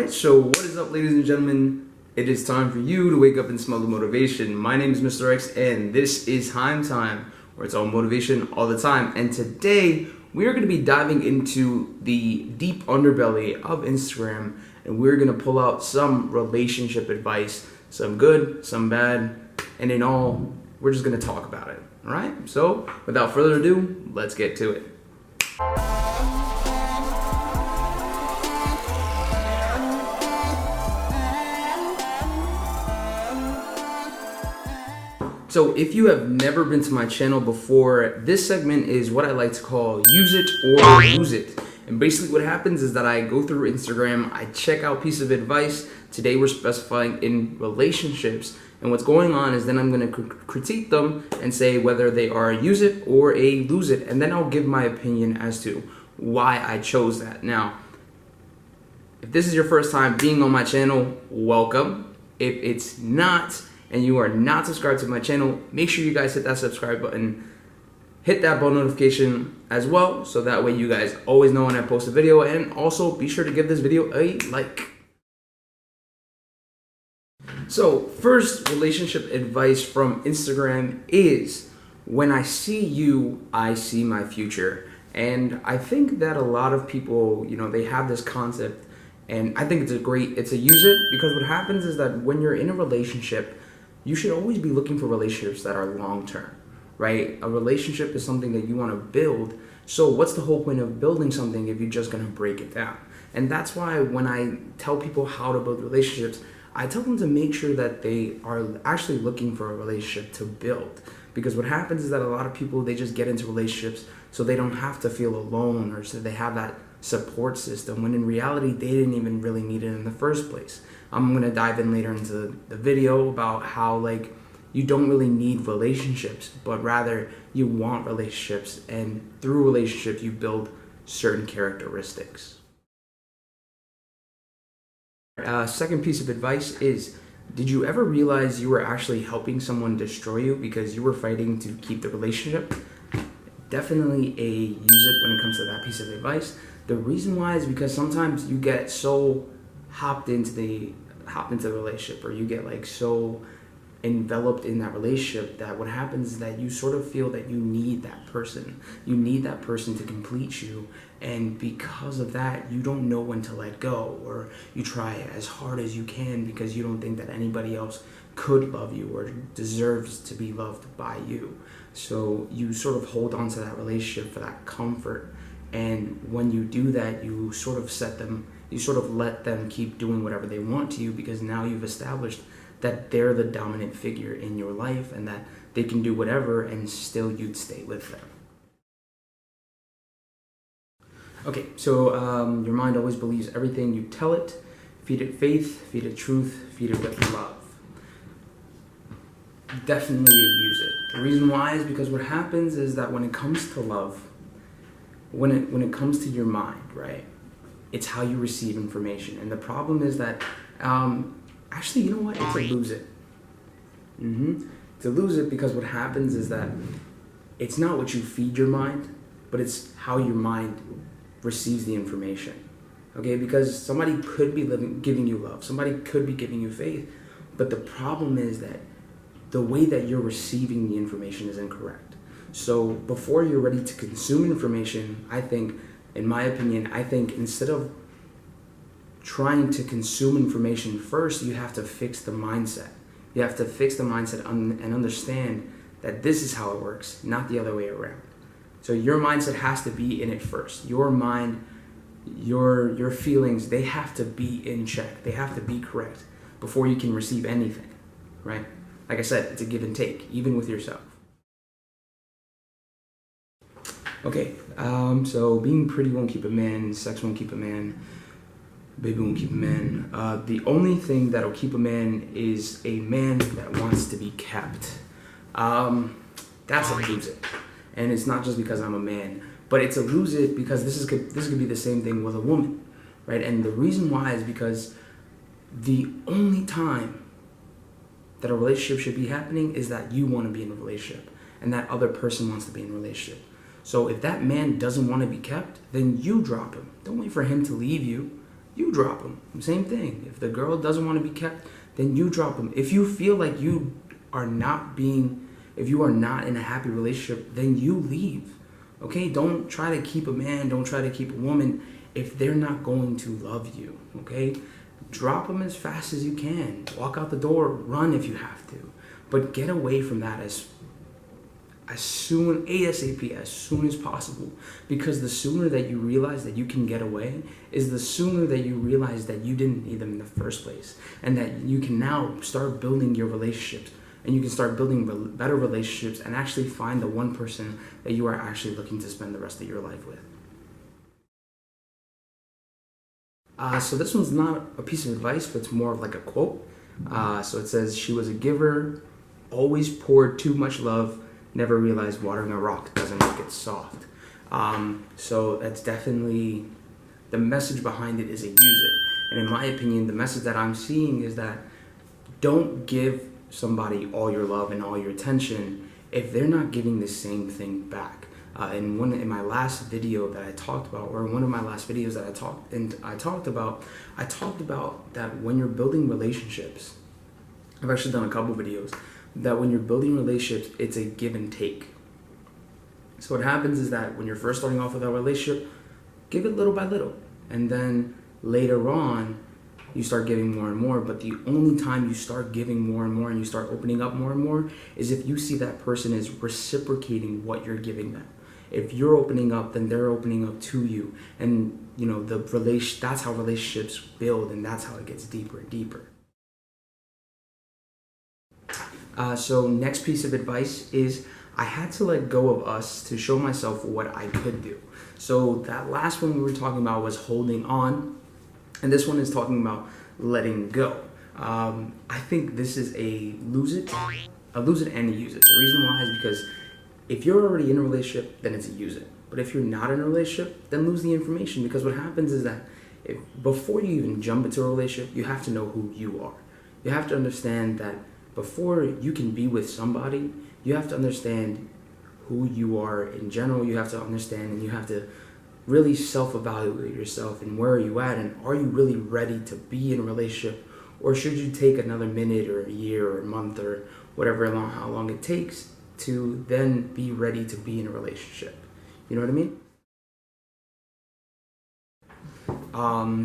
Alright, so what is up, ladies and gentlemen? It is time for you to wake up and smell the motivation. My name is Mr. X, and this is Heim Time, where it's all motivation all the time. And today, we are going to be diving into the deep underbelly of Instagram, and we're going to pull out some relationship advice, some good, some bad, and in all, we're just going to talk about it. Alright, so without further ado, let's get to it. So if you have never been to my channel before, this segment is what I like to call use it or lose it. And basically what happens is that I go through Instagram, I check out piece of advice. Today we're specifying in relationships. And what's going on is then I'm going to critique them and say whether they are a use it or a lose it. And then I'll give my opinion as to why I chose that. Now, if this is your first time being on my channel, welcome. If it's not, and you are not subscribed to my channel, make sure you guys hit that subscribe button, hit that bell notification as well, so that way you guys always know when I post a video, and also be sure to give this video a like. So first relationship advice from Instagram is, when I see you, I see my future. And I think that a lot of people, they have this concept, and I think it's a use it, because what happens is that when you're in a relationship, you should always be looking for relationships that are long-term, right? A relationship is something that you want to build. So what's the whole point of building something if you're just going to break it down? And that's why when I tell people how to build relationships, I tell them to make sure that they are actually looking for a relationship to build. Because what happens is that a lot of people, they just get into relationships so they don't have to feel alone, or so they have that support system, when in reality they didn't even really need it in the first place. I'm going to dive in later into the video about how you don't really need relationships, but rather you want relationships, and through relationships you build certain characteristics. Second piece of advice is, did you ever realize you were actually helping someone destroy you because you were fighting to keep the relationship? Definitely a use it when it comes to that piece of advice. The reason why is because sometimes you get so hopped into the relationship, or you get so enveloped in that relationship, that what happens is that you sort of feel that you need that person. You need that person to complete you, and because of that, you don't know when to let go, or you try as hard as you can because you don't think that anybody else could love you or deserves to be loved by you. So you sort of hold on to that relationship for that comfort. And when you do that, you sort of let them keep doing whatever they want to you, because now you've established that they're the dominant figure in your life, and that they can do whatever and still you'd stay with them. Okay, so your mind always believes everything you tell it. Feed it faith, feed it truth, feed it with love. Definitely use it. The reason why is because what happens is that when it comes to love, when it comes to your mind, right, it's how you receive information. And the problem is that, actually, you know what? It's a lose it. It's a lose it, because what happens is that it's not what you feed your mind, but it's how your mind receives the information. Okay, because somebody could be giving you love, somebody could be giving you faith, but the problem is that the way that you're receiving the information is incorrect. So before you're ready to consume information, I think, in my opinion, instead of trying to consume information first, you have to fix the mindset. You have to fix the mindset and understand that this is how it works, not the other way around. So your mindset has to be in it first. Your mind, your feelings, they have to be in check. They have to be correct before you can receive anything, right? Like I said, it's a give and take, even with yourself. Okay, so being pretty won't keep a man, sex won't keep a man, baby won't keep a man. The only thing that'll keep a man is a man that wants to be kept. That's a lose it. And it's not just because I'm a man, but it's a lose it because this could be the same thing with a woman, right? And the reason why is because the only time that a relationship should be happening is that you want to be in a relationship and that other person wants to be in a relationship. So if that man doesn't want to be kept, then you drop him. Don't wait for him to leave you. you drop them. Same thing. If the girl doesn't want to be kept, then you drop them. If you feel like if you are not in a happy relationship, then you leave. Okay? Don't try to keep a man, don't try to keep a woman if they're not going to love you. Okay? Drop them as fast as you can. Walk out the door, run if you have to. But get away from that ASAP, as soon as possible. Because the sooner that you realize that you can get away is the sooner that you realize that you didn't need them in the first place. And that you can now start building your relationships. And you can start building better relationships and actually find the one person that you are actually looking to spend the rest of your life with. So this one's not a piece of advice, but it's more of like a quote. So it says, "She was a giver, always poured too much love, never realized watering a rock doesn't make it soft." So that's definitely, the message behind it is a use it. And in my opinion, the message that I'm seeing is that don't give somebody all your love and all your attention if they're not giving the same thing back. In my last video that I talked about, or in one of my last videos that I talked about that when you're building relationships, I've actually done a couple videos, that when you're building relationships, it's a give and take. So what happens is that when you're first starting off with a relationship, give it little by little, and then later on, you start giving more and more. But the only time you start giving more and more and you start opening up more and more is if you see that person is reciprocating what you're giving them. If you're opening up, then they're opening up to you, and that's how relationships build, and that's how it gets deeper and deeper. So next piece of advice is I had to let go of us to show myself what I could do. So that last one we were talking about was holding on, and this one is talking about letting go. I think this is a lose it and a use it. The reason why is because if you're already in a relationship, then it's a use it. But if you're not in a relationship, then lose the information, because what happens is that before you even jump into a relationship, you have to know who you are. You have to understand that before you can be with somebody, you have to understand who you are in general. You have to understand, and you have to really self-evaluate yourself, and where are you at, and are you really ready to be in a relationship, or should you take another minute or a year or a month or whatever, how long it takes to then be ready to be in a relationship. You know what I mean?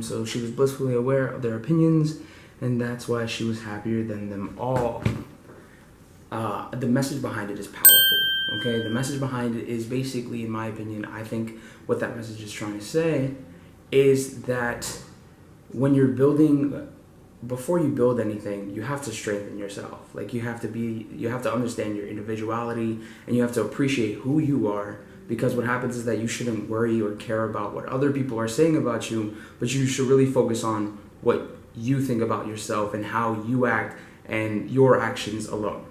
So she was blissfully aware of their opinions, and that's why she was happier than them all. The message behind it is powerful, okay? The message behind it is basically, in my opinion, I think what that message is trying to say is that when you're building, before you build anything, you have to strengthen yourself. Like you have to understand your individuality, and you have to appreciate who you are, because what happens is that you shouldn't worry or care about what other people are saying about you, but you should really focus on what you think about yourself and how you act and your actions alone.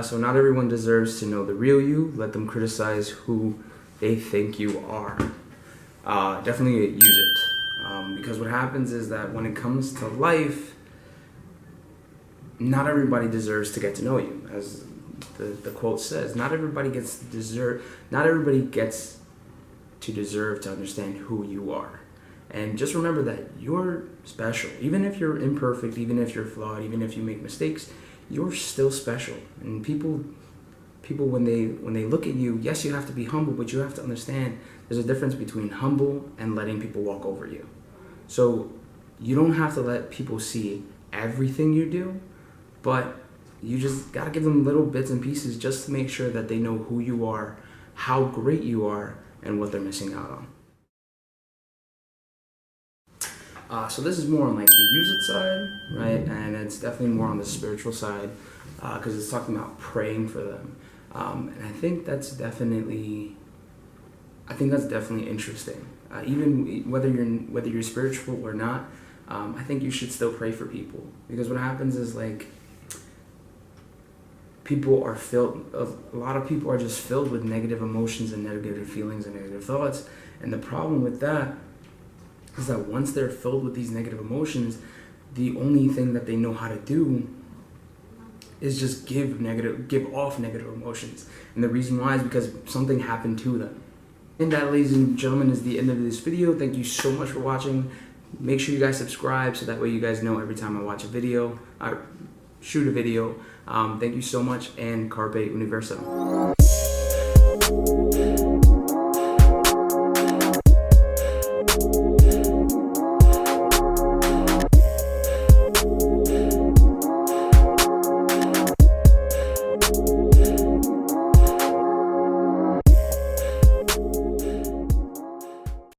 So not everyone deserves to know the real you. Let them criticize who they think you are. Definitely use it. Because what happens is that when it comes to life, not everybody deserves to get to know you. As the quote says, not everybody gets to deserve to understand who you are. And just remember that you're special. Even if you're imperfect, even if you're flawed, even if you make mistakes, you're still special. And people when they look at you, yes, you have to be humble, but you have to understand there's a difference between humble and letting people walk over you. So you don't have to let people see everything you do, but you just gotta give them little bits and pieces just to make sure that they know who you are, how great you are, and what they're missing out on. So this is more on like the use it side, right? And it's definitely more on the spiritual side, because it's talking about praying for them. And I think that's definitely interesting. Even whether you're spiritual or not, I think you should still pray for people, because what happens is like a lot of people are just filled with negative emotions and negative feelings and negative thoughts. And the problem with that is that once they're filled with these negative emotions, the only thing that they know how to do is just give off negative emotions. And the reason why is because something happened to them. And that, ladies and gentlemen, is the end of this video. Thank you so much for watching. Make sure you guys subscribe so that way you guys know every time I watch a video, I shoot a video. Thank you so much, and Carpe Universo.